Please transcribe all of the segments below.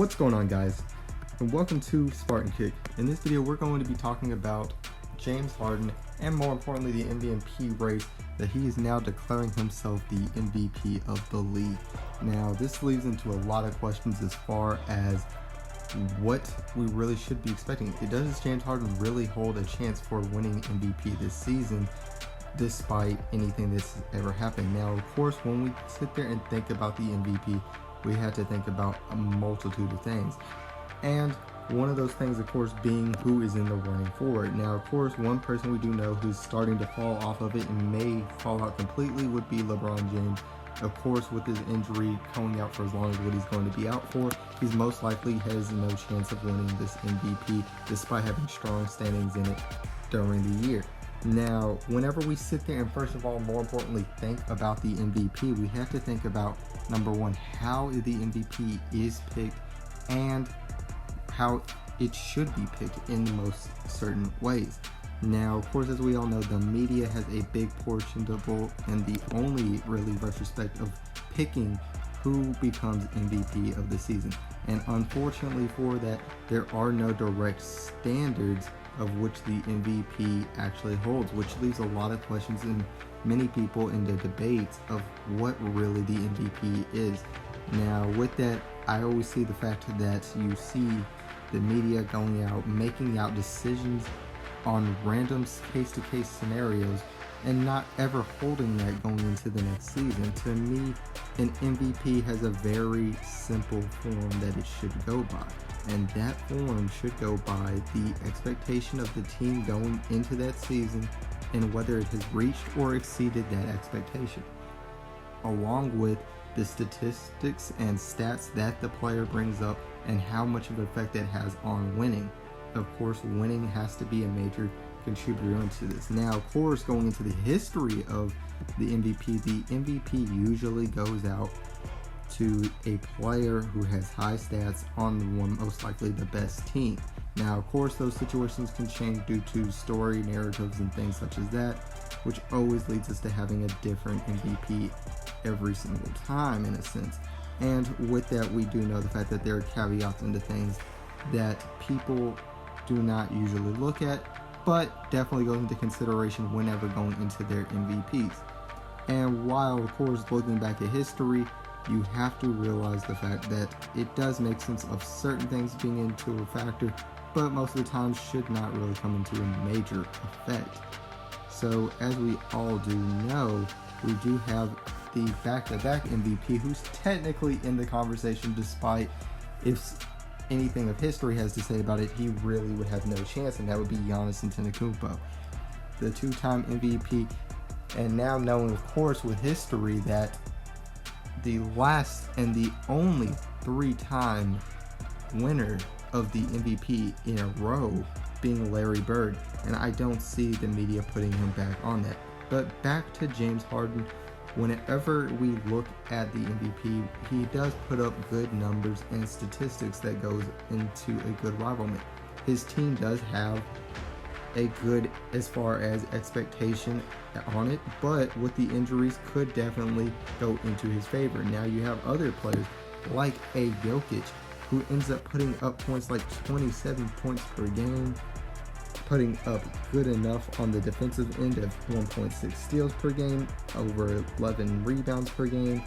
What's going on, guys, and welcome to Spartan Kick. In this video we're going to be talking about James Harden and more importantly the MVP race that he is now declaring himself the MVP of the league. Now this leads into a lot of questions as far as what we really should be expecting. Does James Harden really hold a chance for winning MVP this season despite anything that's ever happened? Now of course when we sit there and think about the MVP, we had to think about a multitude of things, and one of those things of course being who is in the running for it. Now of course one person we do know who's starting to fall off of it and may fall out completely would be LeBron James. Of course, with his injury going out for as long as what he's going to be out for, he's most likely has no chance of winning this MVP despite having strong standings in it during the year. Now whenever we sit there and first of all, more importantly, think about the MVP, we have to think about number one, how the MVP is picked and how it should be picked in the most certain ways. Now of course, as we all know, the media has a big portion and the only really retrospect of picking who becomes MVP of the season, and unfortunately for that there are no direct standards of which the MVP actually holds, which leaves a lot of questions in many people in the debates of what really the MVP is. Now with that, I always see the fact that you see the media going out making out decisions on random case-to-case scenarios and not ever holding that going into the next season. To me, an MVP has a very simple form that it should go by, and that form should go by the expectation of the team going into that season and whether it has reached or exceeded that expectation, along with the statistics and stats that the player brings up and how much of an effect that has on winning. Of course, winning has to be a major contributor into this. Now of course, going into the history of the MVP usually goes out to a player who has high stats on the one most likely the best team. Now of course, those situations can change due to story narratives and things such as that, which always leads us to having a different MVP every single time in a sense. And with that, we do know the fact that there are caveats into things that people do not usually look at, but definitely goes into consideration whenever going into their MVPs. And while of course looking back at history, you have to realize the fact that it does make sense of certain things being into a factor, but most of the time should not really come into a major effect. So as we all do know, we do have the back-to-back MVP who's technically in the conversation, despite if anything of history has to say about it, he really would have no chance, and that would be Giannis Antetokounmpo, the two-time MVP. And now knowing of course with history that the last and the only three-time winner of the MVP in a row being Larry Bird, and I don't see the media putting him back on that. But back to James Harden, whenever we look at the MVP, he does put up good numbers and statistics that goes into a good rivalry. His team does have a good as far as expectation on it, but with the injuries could definitely go into his favor. Now you have other players like a Jokic who ends up putting up points like 27 points per game, putting up good enough on the defensive end of 1.6 steals per game, over 11 rebounds per game,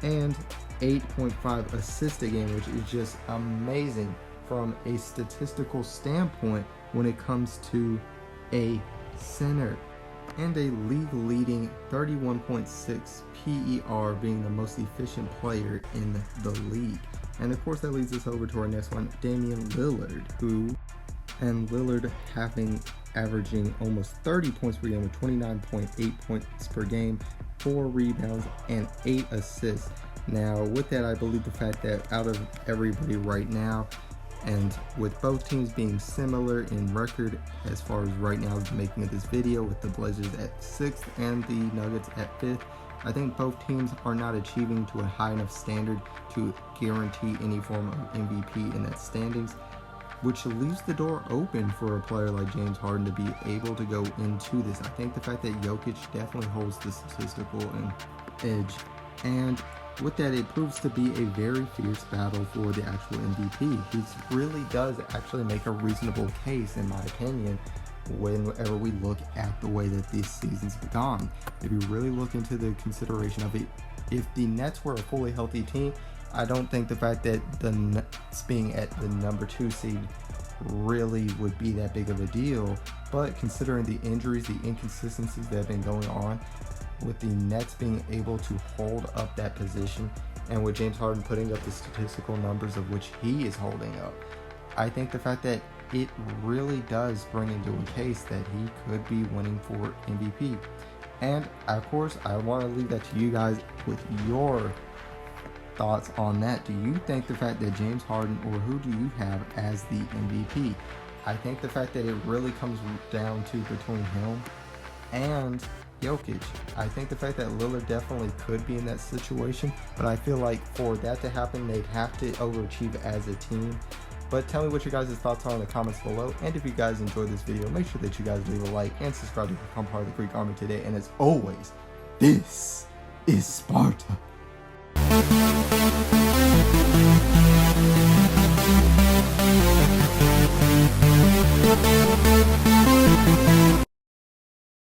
and 8.5 assists a game, which is just amazing from a statistical standpoint when it comes to a center, and a league-leading 31.6 PER, being the most efficient player in the league. And of course that leads us over to our next one, Damian Lillard, Lillard averaging almost 30 points per game with 29.8 points per game, 4 rebounds, and 8 assists. Now with that, I believe the fact that out of everybody right now, and with both teams being similar in record as far as right now making this video, with the Blazers at 6th and the Nuggets at 5th, I think both teams are not achieving to a high enough standard to guarantee any form of MVP in that standings, which leaves the door open for a player like James Harden to be able to go into this. I think the fact that Jokic definitely holds the statistical edge, and with that, it proves to be a very fierce battle for the actual MVP. He really does actually make a reasonable case, in my opinion, whenever we look at the way that this season's gone. If you really look into the consideration of it, if the Nets were a fully healthy team, I don't think the fact that the Nets being at the number 2 seed really would be that big of a deal. But considering the injuries, the inconsistencies that have been going on, with the Nets being able to hold up that position, and with James Harden putting up the statistical numbers of which he is holding up, I think the fact that it really does bring into a case that he could be winning for MVP. And of course, I want to leave that to you guys with your thoughts on that. Do you think the fact that James Harden, or who do you have as the MVP? I think the fact that it really comes down to between him and Jokic. I think the fact that Lillard definitely could be in that situation, but I feel like for that to happen, they'd have to overachieve as a team. But tell me what your guys' thoughts are in the comments below, and if you guys enjoyed this video, make sure that you guys leave a like and subscribe to become part of the Greek Army today. And as always, this is Sparta.